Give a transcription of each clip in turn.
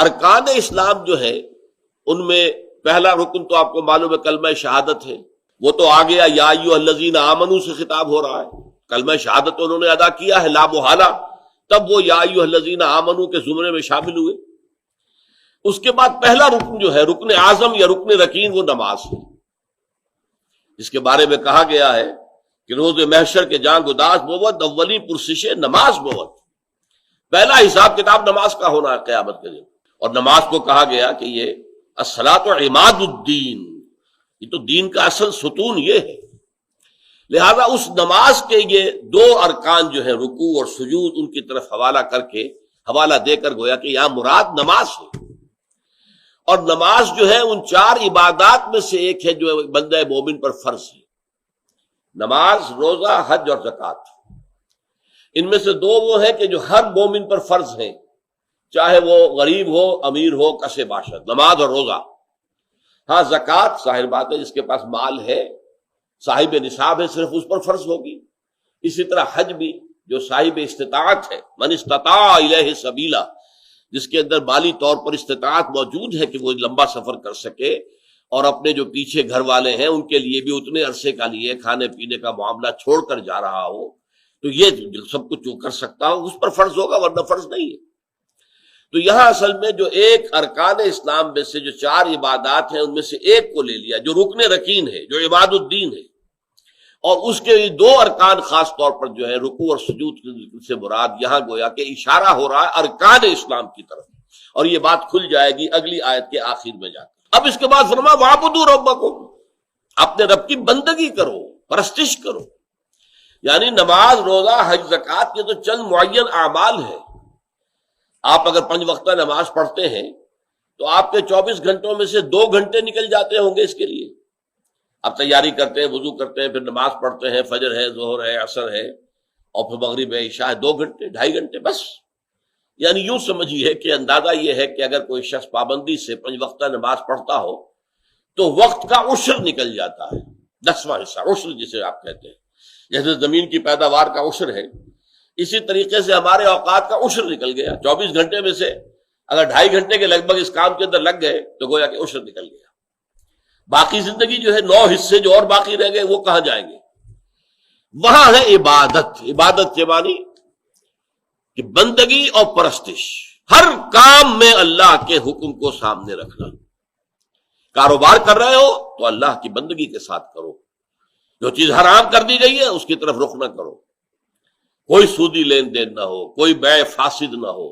ارکان اسلام جو ہے ان میں پہلا رکن تو آپ کو معلوم ہے کلمہ شہادت ہے، وہ تو آ گیا یا ایھا الذین آمنوا سے خطاب ہو رہا ہے، کلمہ شہادت انہوں نے ادا کیا ہے لا محالہ، تب وہ یا ایھا الذین آمنوا کے زمرے میں شامل ہوئے۔ اس کے بعد پہلا رکن جو ہے رکن اعظم یا رکن رکین وہ نماز ہے، جس کے بارے میں کہا گیا ہے کہ روز محشر کے جان گداز بود اولی پرسش نماز بود، پہلا حساب کتاب نماز کا ہونا ہے قیامت کے دن۔ اور نماز کو کہا گیا کہ یہ الصلاۃ عماد الدین، یہ تو دین کا اصل ستون یہ ہے، لہذا اس نماز کے یہ دو ارکان جو ہیں رکوع اور سجود ان کی طرف حوالہ دے کر گویا کہ یہاں مراد نماز ہے۔ اور نماز جو ہے ان چار عبادات میں سے ایک ہے جو بندہ مومن پر فرض ہے، نماز، روزہ، حج اور زکوٰۃ۔ ان میں سے دو وہ ہیں کہ جو ہر مومن پر فرض ہیں، چاہے وہ غریب ہو، امیر ہو، کسے باشد، نماز اور روزہ۔ ہاں زکوٰۃ ظاہر بات ہے جس کے پاس مال ہے، صاحب نصاب ہے، صرف اس پر فرض ہوگی۔ اسی طرح حج بھی جو صاحب استطاعت ہے، من استطاع الیہ سبیلا، جس کے اندر مالی طور پر استطاعت موجود ہے کہ وہ لمبا سفر کر سکے، اور اپنے جو پیچھے گھر والے ہیں ان کے لیے بھی اتنے عرصے کا لیے کھانے پینے کا معاملہ چھوڑ کر جا رہا ہو، تو یہ سب کچھ جو کر سکتا ہو اس پر فرض ہوگا، ورنہ فرض نہیں ہے۔ تو یہاں اصل میں جو ایک ارکان اسلام میں سے جو چار عبادات ہیں ان میں سے ایک کو لے لیا جو رکن رکین ہے، جو عباد الدین ہے، اور اس کے دو ارکان خاص طور پر جو ہے رکوع اور سجود سے مراد یہاں گویا کہ اشارہ ہو رہا ہے ارکان اسلام کی طرف، اور یہ بات کھل جائے گی اگلی آیت کے آخر میں جا کر۔ اب اس کے بعد فرمایا وَاعْبُدُوا رَبَّكُمْ، اپنے رب کی بندگی کرو، پرستش کرو، یعنی نماز، روزہ، حج، زکوٰۃ یہ تو چند معین اعمال ہیں۔ آپ اگر 5 وقتہ نماز پڑھتے ہیں تو آپ کے 24 گھنٹوں میں سے 2 گھنٹے نکل جاتے ہوں گے اس کے لیے، آپ تیاری کرتے ہیں، وضو کرتے ہیں، پھر نماز پڑھتے ہیں، فجر ہے، ظہر ہے، عصر ہے، اور پھر مغرب ہے، عشاء ہے، 2 گھنٹے 2.5 گھنٹے بس۔ یعنی یوں سمجھیے کہ اندازہ یہ ہے کہ اگر کوئی شخص پابندی سے 5 وقتہ نماز پڑھتا ہو تو وقت کا عشر نکل جاتا ہے، 10واں حصہ، عشر جسے آپ کہتے ہیں، جیسے زمین کی پیداوار کا عشر ہے، اسی طریقے سے ہمارے اوقات کا عشر نکل گیا۔ 24 گھنٹے میں سے اگر 2.5 گھنٹے کے لگ بھگ اس کام کے اندر لگ گئے تو گویا کہ عشر نکل گیا۔ باقی زندگی جو ہے 9 حصے جو اور باقی رہ گئے وہ کہاں جائیں گے؟ وہاں ہے عبادت۔ عبادت کے معنی کہ بندگی اور پرستش، ہر کام میں اللہ کے حکم کو سامنے رکھنا۔ کاروبار کر رہے ہو تو اللہ کی بندگی کے ساتھ کرو، جو چیز حرام کر دی گئی ہے اس کی طرف رخ نہ کرو، کوئی سودی لین دین نہ ہو، کوئی بیع فاسد نہ ہو،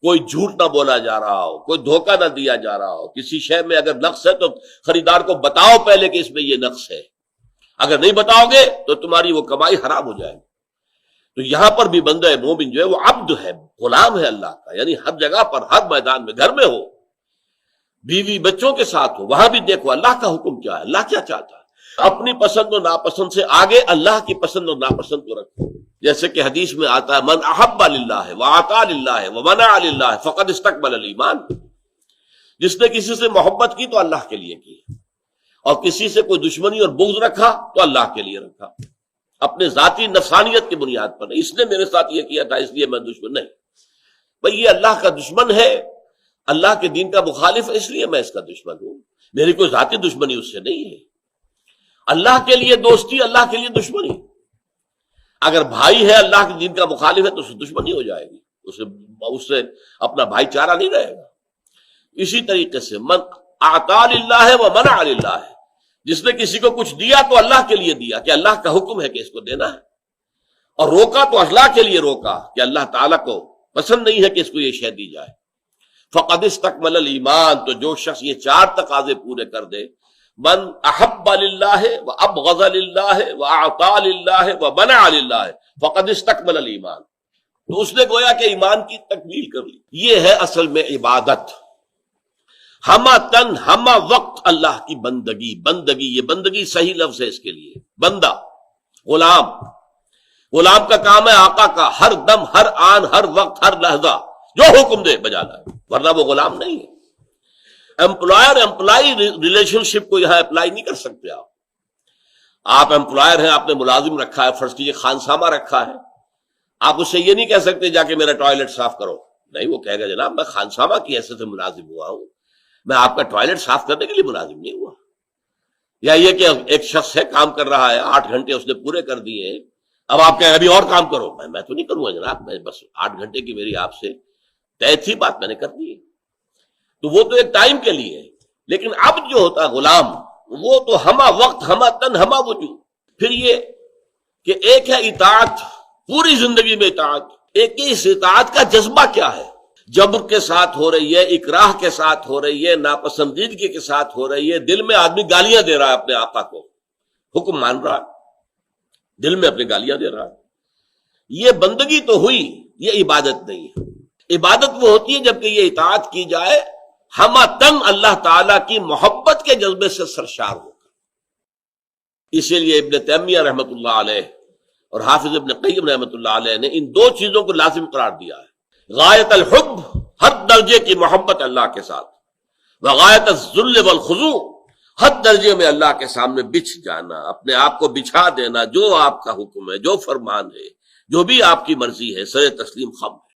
کوئی جھوٹ نہ بولا جا رہا ہو، کوئی دھوکہ نہ دیا جا رہا ہو۔ کسی شے میں اگر نقص ہے تو خریدار کو بتاؤ پہلے کہ اس میں یہ نقص ہے، اگر نہیں بتاؤ گے تو تمہاری وہ کمائی حرام ہو جائے گی۔ تو یہاں پر بھی بندہ مومن جو ہے وہ عبد ہے، غلام ہے اللہ کا، یعنی ہر جگہ پر، ہر میدان میں، گھر میں ہو، بیوی بچوں کے ساتھ ہو، وہاں بھی دیکھو اللہ کا حکم کیا ہے، اللہ کیا چاہتا ہے۔ اپنی پسند و ناپسند سے آگے اللہ کی پسند و ناپسند کو رکھو، جیسے کہ حدیث میں آتا ہے من احب للہ واعطى للہ ومنع للہ فقد استکمل الایمان، جس نے کسی سے محبت کی تو اللہ کے لیے کی، اور کسی سے کوئی دشمنی اور بغض رکھا تو اللہ کے لیے رکھا، اپنے ذاتی نفسانیت کی بنیاد پر نہیں، اس نے میرے ساتھ یہ کیا تھا اس لیے میں دشمن نہیں، بھئی یہ اللہ کا دشمن ہے، اللہ کے دین کا مخالف ہے اس لیے میں اس کا دشمن ہوں، میری کوئی ذاتی دشمنی اس سے نہیں ہے۔ اللہ کے لیے دوستی، اللہ کے لیے دشمنی۔ اگر بھائی ہے اللہ کے دین کا مخالف ہے تو اس سے دشمنی ہو جائے گی، اس سے اپنا بھائی چارہ نہیں رہے گا۔ اسی طریقے سے من اعطى للہ ومنع للہ، جس نے کسی کو کچھ دیا تو اللہ کے لیے دیا کہ اللہ کا حکم ہے کہ اس کو دینا ہے، اور روکا تو اللہ کے لیے روکا کہ اللہ تعالیٰ کو پسند نہیں ہے کہ اس کو یہ شے دی جائے۔ فقد استکمل الایمان، تو جو شخص یہ 4 تقاضے پورے کر دے، من احب للہ وابغض للہ واعطى للہ ومنع للہ فقد استکمل الایمان، تو اس نے گویا کہ ایمان کی تکمیل کر لی۔ یہ ہے اصل میں عبادت، ہمہ تن ہمہ وقت اللہ کی بندگی۔ بندگی، یہ بندگی صحیح لفظ ہے اس کے لیے، بندہ، غلام۔ غلام کا کام ہے آقا کا ہر دم، ہر آن، ہر وقت، ہر لحظہ جو حکم دے بجا لائے، ورنہ وہ غلام نہیں ہے۔ امپلائر امپلائی ریلیشن شپ کو یہاں اپلائی نہیں کر سکتے آپ امپلائر ہیں، آپ نے ملازم رکھا ہے، فرض کیجیے خانسامہ رکھا ہے، آپ اس سے یہ نہیں کہہ سکتے جا کے میرا ٹوائلٹ صاف کرو، نہیں، وہ کہے گا جناب میں خانسامہ کی حیثیت سے ملازم ہوا ہوں، میں آپ کا ٹوائلٹ صاف کرنے کے لیے ملازم نہیں ہوا۔ یا یہ کہ ایک شخص ہے کام کر رہا ہے، 8 گھنٹے اس نے پورے کر دیے، اب آپ کہیں ابھی اور کام کرو، میں تو نہیں کروں گا جناب، میں بس 8 گھنٹے کی میری آپ سے طے تھی بات، میں نے کر دی۔ تو وہ تو ایک ٹائم کے لیے، لیکن اب جو ہوتا غلام وہ تو ہما وقت ہما تن ہما وجود۔ پھر یہ کہ ایک ہے اطاعت، پوری زندگی میں اطاعت، ایک ہی اس اطاعت کا جذبہ کیا ہے، جبر کے ساتھ ہو رہی ہے، اکراہ کے ساتھ ہو رہی ہے، ناپسندیدگی کے ساتھ ہو رہی ہے، دل میں آدمی گالیاں دے رہا ہے اپنے آقا کو، حکم مان رہا ہے، دل میں اپنے گالیاں دے رہا ہے، یہ بندگی تو ہوئی، یہ عبادت نہیں ہے۔ عبادت وہ ہوتی ہے جبکہ یہ اطاعت کی جائے ہما تن اللہ تعالی کی محبت کے جذبے سے سرشار ہو کر۔ اسی لیے ابن تیمیہ رحمۃ اللہ علیہ اور حافظ ابن قیم رحمۃ اللہ علیہ نے ان 2 چیزوں کو لازم قرار دیا ہے، غایت الحب، حد درجے کی محبت اللہ کے ساتھ، وغایت الذل والخضوع، حد درجے میں اللہ کے سامنے بچھ جانا، اپنے آپ کو بچھا دینا، جو آپ کا حکم ہے، جو فرمان ہے، جو بھی آپ کی مرضی ہے، سر تسلیم خم ہے۔